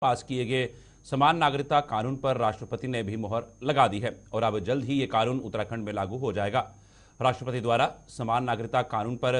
पास किए गए समान नागरिकता कानून पर राष्ट्रपति ने भी मुहर लगा दी है और अब जल्द ही ये कानून उत्तराखंड में लागू हो जाएगा। राष्ट्रपति द्वारा समान नागरिकता कानून पर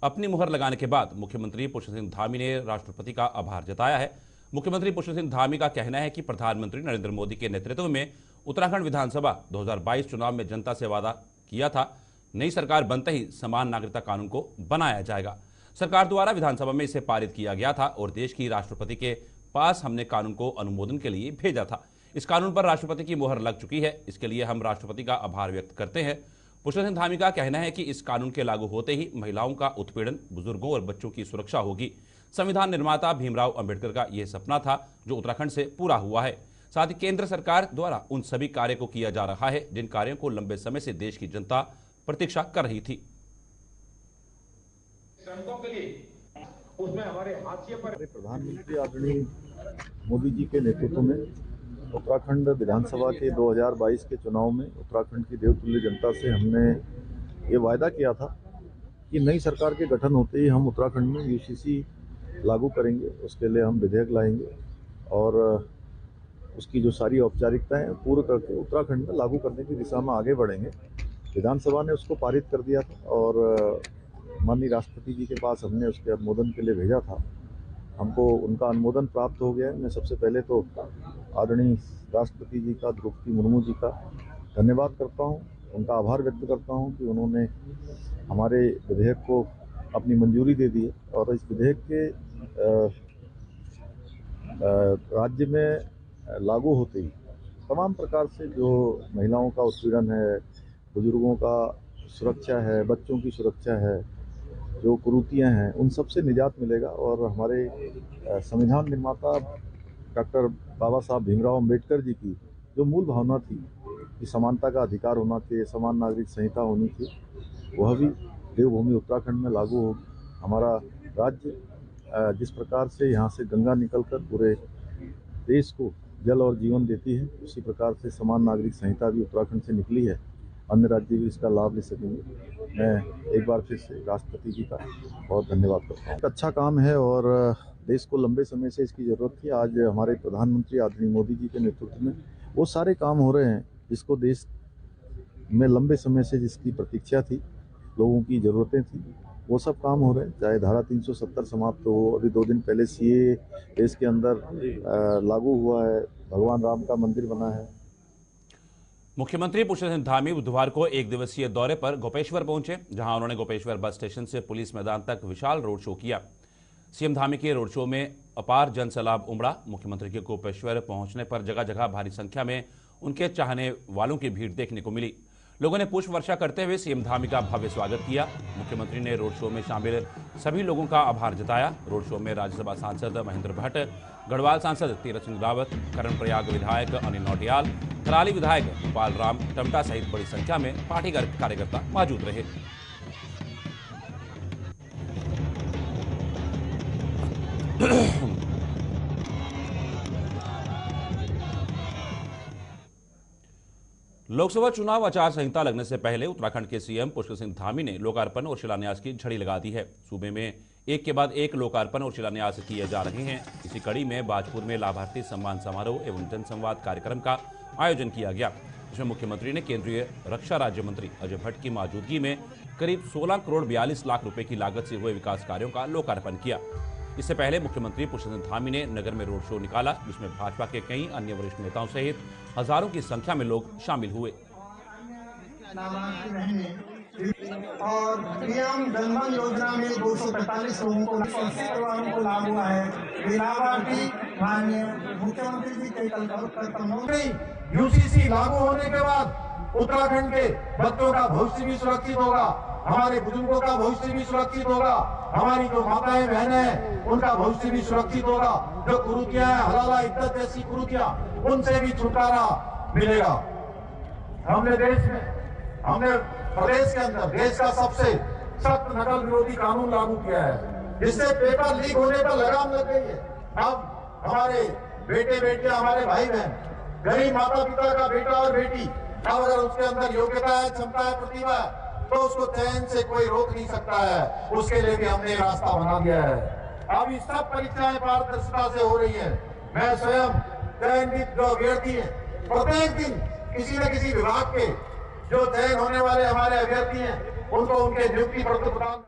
अपनी मुहर लगाने के बाद मुख्यमंत्री पुष्कर सिंह धामी ने राष्ट्रपति का आभार जताया है। मुख्यमंत्री पुष्कर सिंह धामी का कहना है कि प्रधानमंत्री नरेंद्र मोदी के नेतृत्व में उत्तराखंड विधानसभा 2022 चुनाव में जनता से वादा किया था, नई सरकार बनते ही समान नागरिकता कानून को बनाया जाएगा। सरकार द्वारा विधानसभा में इसे पारित किया गया था और देश की राष्ट्रपति के पास हमने कानून को अनुमोदन के लिए भेजा था। इस कानून पर राष्ट्रपति की मुहर लग चुकी है, इसके लिए हम राष्ट्रपति का आभार व्यक्त करते हैं। पुष्कर सिंह धामी का कहना है कि इस कानून के लागू होते ही महिलाओं का उत्पीड़न, बुजुर्गों और बच्चों की सुरक्षा होगी। संविधान निर्माता भीमराव अंबेडकर का यह सपना था जो उत्तराखंड से पूरा हुआ है। साथ ही केंद्र सरकार द्वारा उन सभी कार्यों को किया जा रहा है जिन कार्यों को लंबे समय से देश की जनता प्रतीक्षा कर रही थी। उसमें हमारे हाशिए पर प्रधानमंत्री आदरणीय मोदी जी के नेतृत्व में उत्तराखंड विधानसभा के 2022 के चुनाव में उत्तराखंड की देवतुल्य जनता से हमने ये वायदा किया था कि नई सरकार के गठन होते ही हम उत्तराखंड में यूसीसी लागू करेंगे। उसके लिए हम विधेयक लाएंगे और उसकी जो सारी औपचारिकताएं पूर्ण करके उत्तराखंड में लागू करने की दिशा में आगे बढ़ेंगे। विधानसभा ने उसको पारित कर दिया था और माननीय राष्ट्रपति जी के पास हमने उसके अनुमोदन के लिए भेजा था। हमको उनका अनुमोदन प्राप्त हो गया है। मैं सबसे पहले तो आदरणीय राष्ट्रपति जी का, द्रौपदी मुर्मू जी का धन्यवाद करता हूं, उनका आभार व्यक्त करता हूं कि उन्होंने हमारे विधेयक को अपनी मंजूरी दे दी है और इस विधेयक के राज्य में लागू होते ही तमाम प्रकार से जो महिलाओं का उत्पीड़न है, बुजुर्गों का सुरक्षा है, बच्चों की सुरक्षा है, जो कुरीतियाँ हैं, उन सब से निजात मिलेगा। और हमारे संविधान निर्माता डॉक्टर बाबा साहब भीमराव अंबेडकर जी की जो मूल भावना थी कि समानता का अधिकार होना चाहिए, समान नागरिक संहिता होनी चाहिए, वह भी देवभूमि उत्तराखंड में लागू होगी। हमारा राज्य जिस प्रकार से यहाँ से गंगा निकलकर पूरे देश को जल और जीवन देती है, उसी प्रकार से समान नागरिक संहिता भी उत्तराखंड से निकली है। अन्य राज्य भी इसका लाभ ले सकेंगे। मैं एक बार फिर से राष्ट्रपति जी का बहुत धन्यवाद करता हूँ। अच्छा काम है और देश को लंबे समय से इसकी ज़रूरत थी। आज हमारे प्रधानमंत्री आदरणीय मोदी जी के नेतृत्व में वो सारे काम हो रहे हैं जिसको देश में लंबे समय से जिसकी प्रतीक्षा थी, लोगों की ज़रूरतें थी, वो सब काम हो रहे हैं। चाहे धारा 370 समाप्त हो, अभी 2 दिन पहले सीए देश के अंदर लागू हुआ है, भगवान राम का मंदिर बना है। मुख्यमंत्री पुष्कर सिंह धामी बुधवार को एक दिवसीय दौरे पर गोपेश्वर पहुंचे, जहां उन्होंने गोपेश्वर बस स्टेशन से पुलिस मैदान तक विशाल रोड शो किया। सीएम धामी के रोड शो में अपार जन सैलाब उमड़ा। मुख्यमंत्री के गोपेश्वर पहुंचने पर जगह जगह भारी संख्या में उनके चाहने वालों की भीड़ देखने को मिली। लोगों ने पुष्प वर्षा करते हुए सीएम धामी का भव्य स्वागत किया। मुख्यमंत्री ने रोड शो में शामिल सभी लोगों का आभार जताया। रोड शो में राज्यसभा सांसद महेंद्र भट्ट, गढ़वाल सांसद तीरथ सिंह रावत, कर्णप्रयाग विधायक अनिल नौटियाल, कराली विधायक गोपाल राम टमटा सहित बड़ी संख्या में पार्टी कार्यकर्ता मौजूद रहे। लोकसभा चुनाव आचार संहिता लगने से पहले उत्तराखंड के सीएम पुष्कर सिंह धामी ने लोकार्पण और शिलान्यास की झड़ी लगा दी है। सूबे में एक के बाद एक लोकार्पण और शिलान्यास किए जा रहे हैं। इसी कड़ी में बाजपुर में लाभार्थी सम्मान समारोह एवं जनसंवाद कार्यक्रम का आयोजन किया गया, जिसमें मुख्यमंत्री ने केंद्रीय रक्षा राज्य मंत्री अजय भट्ट की मौजूदगी में करीब 16 करोड़ 42 लाख रुपए की लागत से हुए विकास कार्यों का लोकार्पण किया। इससे पहले मुख्यमंत्री पुष्कर सिंह धामी ने नगर में रोड शो निकाला, जिसमें भाजपा के कई अन्य वरिष्ठ नेताओं सहित हजारों की संख्या में लोग शामिल हुए। और पीएम जनधन योजना में 245 लोगों को, 80 परिवारों को लाभ हुआ है। लाभार्थी माननीय मुख्यमंत्री जी के कल यूसीसी लागू होने के बाद उत्तराखंड के बच्चों का भविष्य भी सुरक्षित होगा, हमारे बुजुर्गों का भविष्य भी सुरक्षित होगा, हमारी जो माताएं बहनें हैं उनका भविष्य भी सुरक्षित होगा। जो कुरीतियां हैं, हलाला इद्दत जैसी कुरीतियां, उनसे भी छुटकारा मिलेगा। हमने प्रदेश के अंदर देश का सबसे सख्त नकल विरोधी कानून लागू किया है, जिससे पेपर लीक होने पर लगाम लग गई है। अब हमारे बेटे बेटियां, हमारे भाई बहन, गरीब माता पिता का बेटा और बेटी, अब अगर उसके अंदर योग्यता है, क्षमता है, प्रतिभा है, तो उसको चयन से कोई रोक नहीं सकता है। उसके लिए भी हमने रास्ता बना दिया है। अब ये सब परीक्षाएं पारदर्शिता से हो रही है। मैं स्वयं चयनित जो अभ्यर्थी हैं, प्रत्येक दिन किसी न किसी विभाग के जो चयन होने वाले हमारे अभ्यर्थी हैं उनको उनके नियुक्ति पत्र प्रदान।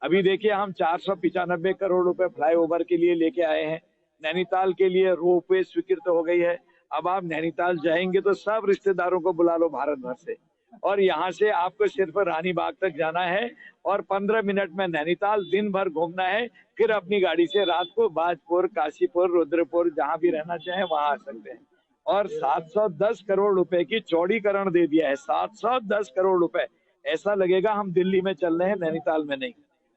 अभी देखिए हम 495 करोड़ रुपए फ्लाईओवर के लिए लेके आए हैं। नैनीताल के लिए रोपवे स्वीकृत हो गई है। अब आप नैनीताल जाएंगे तो सब रिश्तेदारों को बुला लो भारत भर से, और यहाँ से आपको सिर्फ रानी बाग तक जाना है और 15 मिनट में नैनीताल दिन भर घूमना है। फिर अपनी गाड़ी से रात को बाजपुर, काशीपुर, रुद्रपुर जहाँ भी रहना चाहे वहाँ आ सकते हैं। और 710 करोड़ रुपए की चौड़ीकरण दे दिया है। 710 करोड़ रुपए, ऐसा लगेगा हम दिल्ली में चल रहे हैं, नैनीताल में नहीं।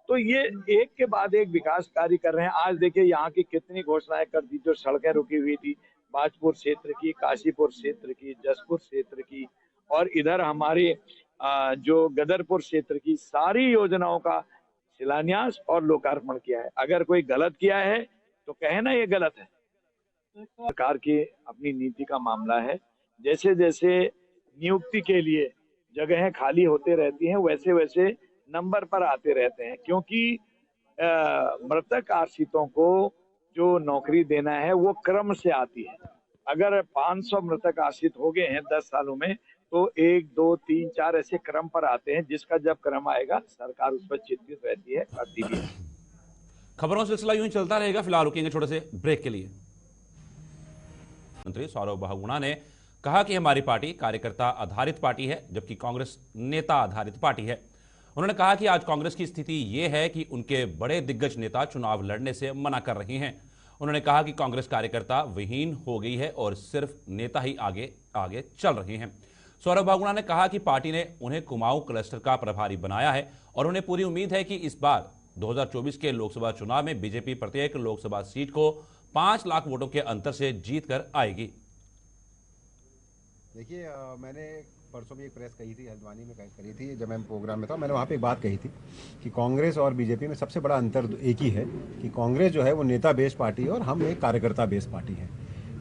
तो ये एक के बाद एक विकास कार्य कर रहे हैं। आज देखिए यहाँ की कितनी घोषणाएं कर दी, जो सड़कें रुकी हुई थी, बाजपुर क्षेत्र की, काशीपुर क्षेत्र की, जसपुर क्षेत्र की, और इधर हमारे जो गदरपुर क्षेत्र की, सारी योजनाओं का शिलान्यास और लोकार्पण किया है। अगर कोई गलत किया है तो कहे ना ये गलत है। सरकार की अपनी नीति का मामला है। जैसे जैसे नियुक्ति के लिए जगहें खाली होते रहती हैं, वैसे वैसे नंबर पर आते रहते हैं, क्योंकि मृतक आश्रितों को जो नौकरी देना है वो क्रम से आती है। अगर 500 मृतक आश्रित हो गए हैं 10 सालों में, तो 1, 2, 3, 4 ऐसे क्रम पर आते हैं, जिसका जब क्रम आएगा सरकार उस पर चिंतित रहती है, करती भी है। खबरों का सिलसिला यूं ही चलता रहेगा। फिलहाल रुकेंगे छोटे से ब्रेक के लिए। मंत्री सौरभ बहुगुणा ने कहा कि हमारी पार्टी कार्यकर्ता आधारित पार्टी है, जबकि कांग्रेस नेता आधारित पार्टी है। उन्होंने कहा कि आज कांग्रेस की स्थिति ये है कि उनके बड़े दिग्गज नेता चुनाव लड़ने से मना कर रहे हैं। उन्होंने कहा कि कांग्रेस कार्यकर्ता विहीन हो गई है और सिर्फ नेता ही आगे आगे चल रहे हैं। सौरभ बहुगुणा ने कहा कि पार्टी ने उन्हें कुमाऊं क्लस्टर का प्रभारी बनाया है और उन्हें पूरी उम्मीद है कि इस बार 2024 के लोकसभा चुनाव में बीजेपी प्रत्येक लोकसभा सीट को 5 लाख वोटों के अंतर से जीत कर आएगी। देखिए, मैंने परसों भी एक प्रेस कही थी, हल्द्वानी में करी थी, जब मैं प्रोग्राम में था। मैंने वहाँ पे एक बात कही थी कि कांग्रेस और बीजेपी में सबसे बड़ा अंतर एक ही है कि कांग्रेस जो है वो नेता बेस्ड पार्टी है और हम एक कार्यकर्ता बेस्ड पार्टी है।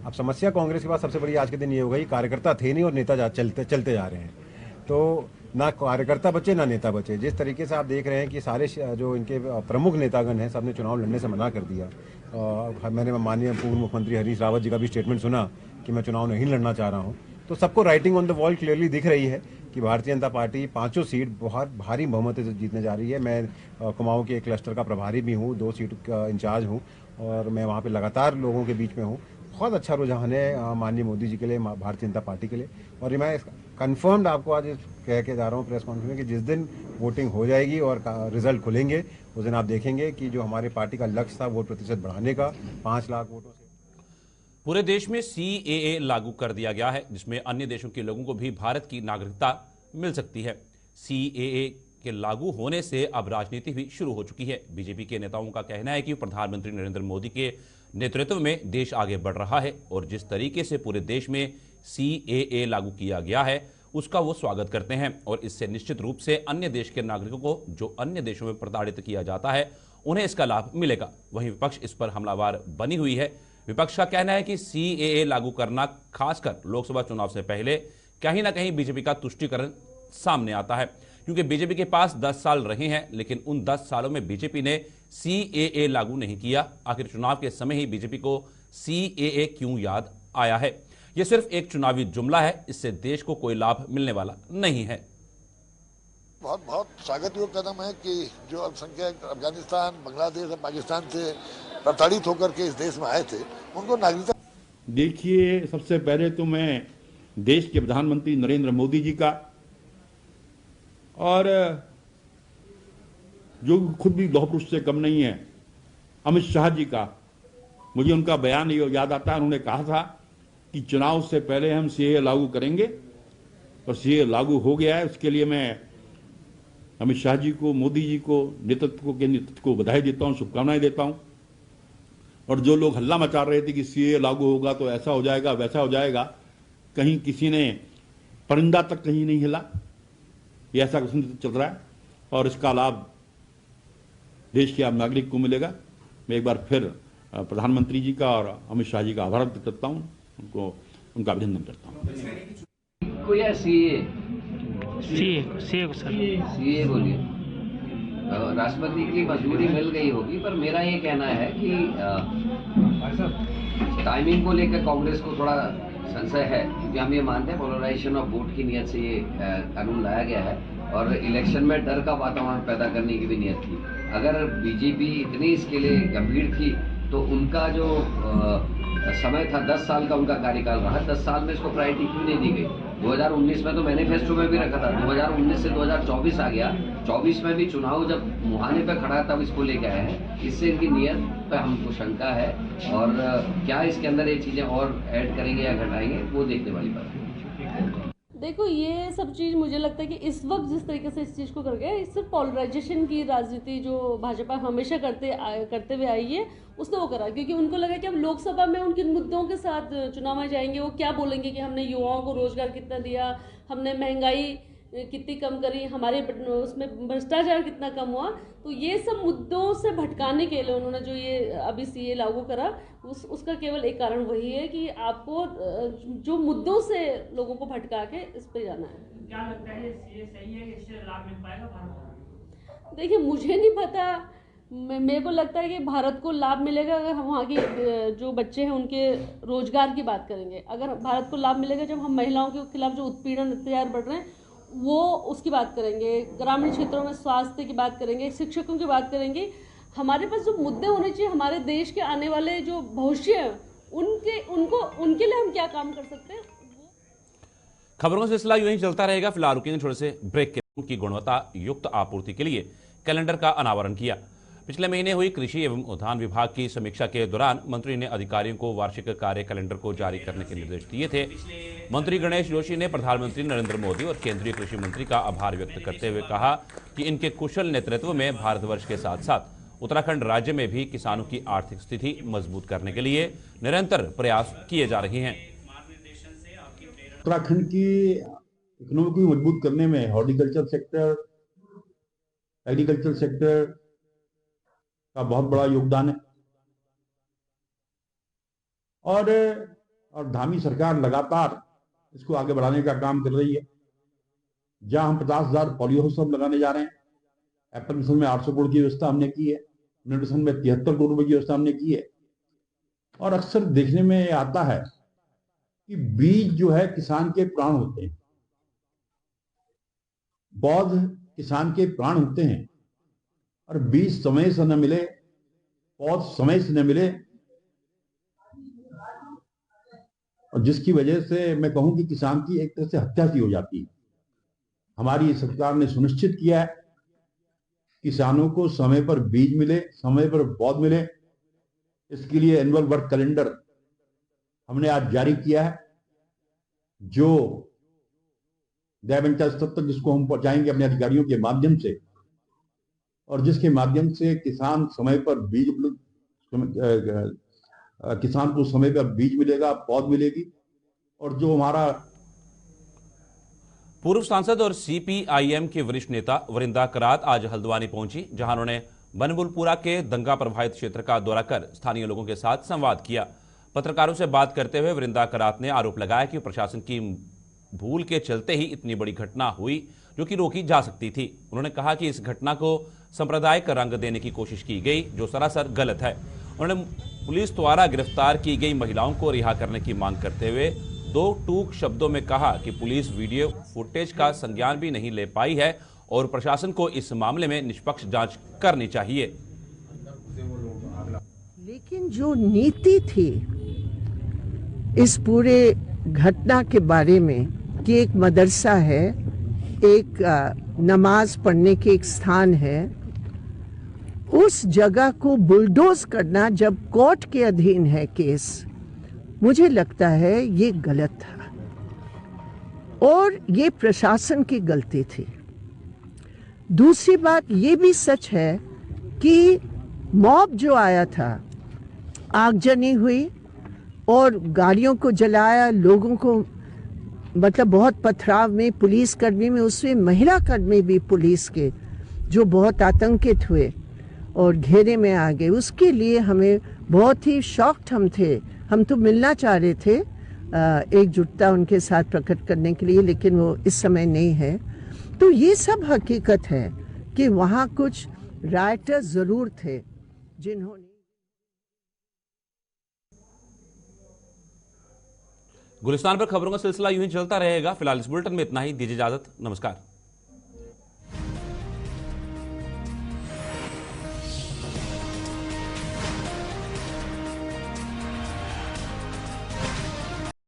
अब समस्या कांग्रेस के पास सबसे बड़ी आज के दिन ये हो गई, कार्यकर्ता थे नहीं और नेता चलते जा रहे हैं। तो ना कार्यकर्ता बचे ना नेता बचे। जिस तरीके से आप देख रहे हैं कि सारे जो इनके प्रमुख नेतागण हैं सबने चुनाव लड़ने से मना कर दिया। मैंने माननीय पूर्व मुख्यमंत्री हरीश रावत जी का भी स्टेटमेंट सुना कि मैं चुनाव नहीं लड़ना चाह रहा हूँ। तो सबको writing on the wall clearly दिख रही है कि भारतीय जनता पार्टी 5 सीट बहुत भारी बहुमत से जीतने जा रही है। मैं कुमाऊं के एक क्लस्टर का प्रभारी भी हूँ, 2 सीट का इंचार्ज हूँ और मैं वहाँ पे लगातार लोगों के बीच में हूँ। बहुत अच्छा रुझान है माननीय मोदी जी के लिए, भारतीय जनता पार्टी के लिए। और मैं कन्फर्म्ड आपको आज कह के जा रहा हूँ प्रेस कॉन्फ्रेंस में कि जिस दिन वोटिंग हो जाएगी और रिजल्ट खुलेंगे उस दिन आप देखेंगे कि जो हमारे पार्टी का लक्ष्य था वोट प्रतिशत बढ़ाने का 5 लाख वोटों से। पूरे देश में CAA लागू कर दिया गया है, जिसमें अन्य देशों के लोगों को भी भारत की नागरिकता मिल सकती है। CAA के लागू होने से अब राजनीति भी शुरू हो चुकी है। बीजेपी के नेताओं का कहना है कि प्रधानमंत्री नरेंद्र मोदी के नेतृत्व में देश आगे बढ़ रहा है और जिस तरीके से पूरे देश में CAA लागू किया गया है उसका वो स्वागत करते हैं और इससे निश्चित रूप से अन्य देश के नागरिकों को जो अन्य देशों में प्रताड़ित किया जाता है उन्हें इसका लाभ मिलेगा। वहीं विपक्ष इस पर हमलावर बनी हुई है। विपक्ष का कहना है कि CAA लागू करना खासकर लोकसभा चुनाव से पहले कहीं ना कहीं बीजेपी का तुष्टीकरण सामने आता है, क्योंकि बीजेपी के पास 10 साल रहे हैं, लेकिन उन 10 सालों में बीजेपी ने CAA लागू नहीं किया। आखिर चुनाव के समय ही बीजेपी को CAA क्यों याद आया है? यह सिर्फ एक चुनावी जुमला है, इससे देश को कोई लाभ मिलने वाला नहीं है। बहुत स्वागत योग्य कदम है कि जो अल्पसंख्यक अफगानिस्तान, बांग्लादेश और पाकिस्तान से प्रताड़ित होकर के इस देश में आए थे उनको नागरिकता। देखिए, सबसे पहले तो मैं देश के प्रधानमंत्री नरेंद्र मोदी जी का और जो खुद भी लौह पुरुष से कम नहीं है अमित शाह जी का, मुझे उनका बयान याद आता है। उन्होंने कहा था कि चुनाव से पहले हम CAA लागू करेंगे और CAA लागू हो गया है। उसके लिए मैं अमित शाह जी को, मोदी जी को, नेतृत्व को बधाई देता हूँ, शुभकामनाएं देता हूँ। और जो लोग हल्ला मचा रहे थे कि CAA लागू होगा तो ऐसा हो जाएगा वैसा हो जाएगा, कहीं किसी ने परिंदा तक कहीं नहीं हिला। ये ऐसा चल रहा है और इसका लाभ देश के आम नागरिक को मिलेगा। मैं एक बार फिर प्रधानमंत्री जी का और अमित शाह जी का आभार व्यक्त करता हूँ, उनका अभिनंदन करता हूँ। कोई है CAA बोलिए, राष्ट्रपति की मंजूरी मिल गई होगी, पर मेरा ये कहना है कि टाइमिंग को लेकर कांग्रेस को थोड़ा संशय है, क्योंकि हम ये मानते हैं पोलराइजेशन ऑफ वोट की नियत से ये कानून लाया गया है और इलेक्शन में डर का वातावरण पैदा करने की भी नियत थी। अगर बीजेपी इतनी इसके लिए गंभीर थी तो उनका जो समय था 10 साल का उनका कार्यकाल रहा, 10 साल में इसको प्रायोरिटी क्यों नहीं दी गई? 2019 में तो मैनिफेस्टो में भी रखा था, 2019 से 2024 आ गया, 24 में भी चुनाव जब मुहाने पे खड़ा तब इसको लेके आए हैं। इससे इनकी नियत पे हमको शंका है और क्या इसके अंदर ये चीजें और ऐड करेंगे या घटाएंगे वो देखने वाली बात है। देखो ये सब चीज़ मुझे लगता है कि इस वक्त जिस तरीके से इस चीज़ को कर गया, इससे पॉलराइजेशन की राजनीति जो भाजपा हमेशा करते हुए आई है उसने वो करा, क्योंकि उनको लगा कि हम लोकसभा में उनके मुद्दों के साथ चुनाव में जाएंगे, वो क्या बोलेंगे कि हमने युवाओं को रोजगार कितना दिया, हमने महंगाई कितनी कम करी, हमारे उसमें भ्रष्टाचार कितना कम हुआ। तो ये सब मुद्दों से भटकाने के लिए उन्होंने जो ये अभी सीए लागू करा, उसका केवल एक कारण वही है कि आपको जो मुद्दों से लोगों को भटका के इस पे जाना है। क्या लगता है ये सही है, इससे लाभ मिल पाएगा भारत को? देखिए मुझे नहीं पता, मेरे को लगता है कि भारत को लाभ मिलेगा अगर हम वहाँ के जो बच्चे हैं उनके रोजगार की बात करेंगे। अगर भारत को लाभ मिलेगा जब हम महिलाओं के खिलाफ जो उत्पीड़न अत्याचार बढ़ रहे हैं वो उसकी बात करेंगे, ग्रामीण क्षेत्रों में स्वास्थ्य की बात करेंगे, शिक्षकों की बात करेंगे। हमारे पास जो मुद्दे होने चाहिए हमारे देश के आने वाले जो भविष्य है उनके लिए हम क्या काम कर सकते हैं। खबरों का सिलसिला यूं ही चलता रहेगा। फिलहाल रुकेंगे थोड़े से ब्रेक के की गुणवत्ता युक्त आपूर्ति के लिए कैलेंडर का अनावरण किया। पिछले महीने हुई कृषि एवं उद्यान विभाग की समीक्षा के दौरान मंत्री ने अधिकारियों को वार्षिक कार्य कैलेंडर को जारी करने के निर्देश दिए थे। मंत्री गणेश जोशी ने प्रधानमंत्री नरेंद्र मोदी और केंद्रीय कृषि मंत्री का आभार व्यक्त करते हुए कहा कि इनके कुशल नेतृत्व में भारतवर्ष के साथ साथ उत्तराखंड राज्य में भी किसानों की आर्थिक स्थिति मजबूत करने के लिए निरंतर प्रयास किए जा रहे हैं। उत्तराखंड की इकोनॉमी को मजबूत करने में हॉर्टिकल्चर सेक्टर, एग्रीकल्चर सेक्टर का बहुत बड़ा योगदान है और धामी सरकार लगातार इसको आगे बढ़ाने का काम कर रही है। जहां हम 50,000 पॉलियो हाउस लगाने जा रहे हैं, एप्पल मिशन में 800 करोड़ की व्यवस्था हमने की है, न्यूट्रिशन में 73 करोड़ रुपए की व्यवस्था हमने की है। और अक्सर देखने में आता है कि बीज जो है किसान के प्राण होते हैं, पौध किसान के प्राण होते हैं और बीज समय से न मिले, पौध समय से न मिले, और जिसकी वजह से मैं कहूं कि किसान की एक तरह से हत्या सी हो जाती है। हमारी सरकार ने सुनिश्चित किया है किसानों को समय पर बीज मिले, समय पर पौध मिले। इसके लिए एनुअल वर्क कैलेंडर हमने आज जारी किया है, जो दयाबंचा स्तर तक जिसको हम पहुंचाएंगे अपने अधिकारियों के माध्यम से, और जिसके माध्यम से किसान समय पर बीज किसान को समय पर बीज मिलेगा, पौध मिलेगी। और जो हमारा पूर्व सांसद और सीपीआईएम के वरिष्ठ नेता वरिंदा करात आज हल्द्वानी पहुंची, जहां उन्होंने बनबुलपुरा के दंगा प्रभावित क्षेत्र का दौरा कर स्थानीय लोगों के साथ संवाद किया। पत्रकारों से बात करते हुए वरिंदा करात ने आरोप लगाया कि प्रशासन की भूल के चलते ही इतनी बड़ी घटना हुई जो कि रोकी जा सकती थी। उन्होंने कहा कि इस घटना को सांप्रदायिक रंग देने की कोशिश की गई, जो सरासर गलत है। उन्होंने पुलिस द्वारा गिरफ्तार की गई महिलाओं को रिहा करने की मांग करते हुए दो टूक शब्दों में कहा कि पुलिस वीडियो फुटेज का संज्ञान भी नहीं ले पाई है और प्रशासन को इस मामले में निष्पक्ष जांच करनी चाहिए। लेकिन जो नीति थी इस पूरे घटना के बारे में कि एक मदरसा है, एक नमाज पढ़ने के एक स्थान है, उस जगह को बुलडोज करना जब कोर्ट के अधीन है केस, मुझे लगता है ये गलत था और ये प्रशासन की गलती थी। दूसरी बात ये भी सच है कि मॉब जो आया था, आगजनी हुई और गाड़ियों को जलाया, लोगों को मतलब बहुत पथराव में, पुलिस कर्मी में, उसमें महिला कर्मी भी पुलिस के जो बहुत आतंकित हुए और घेरे में आ गए। उसके लिए हमें बहुत ही शॉक्ड हम थे। हम तो मिलना चाह रहे थे, एकजुटता उनके साथ प्रकट करने के लिए, लेकिन वो इस समय नहीं है। तो ये सब हकीकत है कि वहाँ कुछ राइटर्स जरूर थे जिन्होंने गुलिस्तान पर खबरों का सिलसिला यूं ही चलता रहेगा। फिलहाल इस बुलेटिन में इतना ही। दीजिए इजाजत। नमस्कार।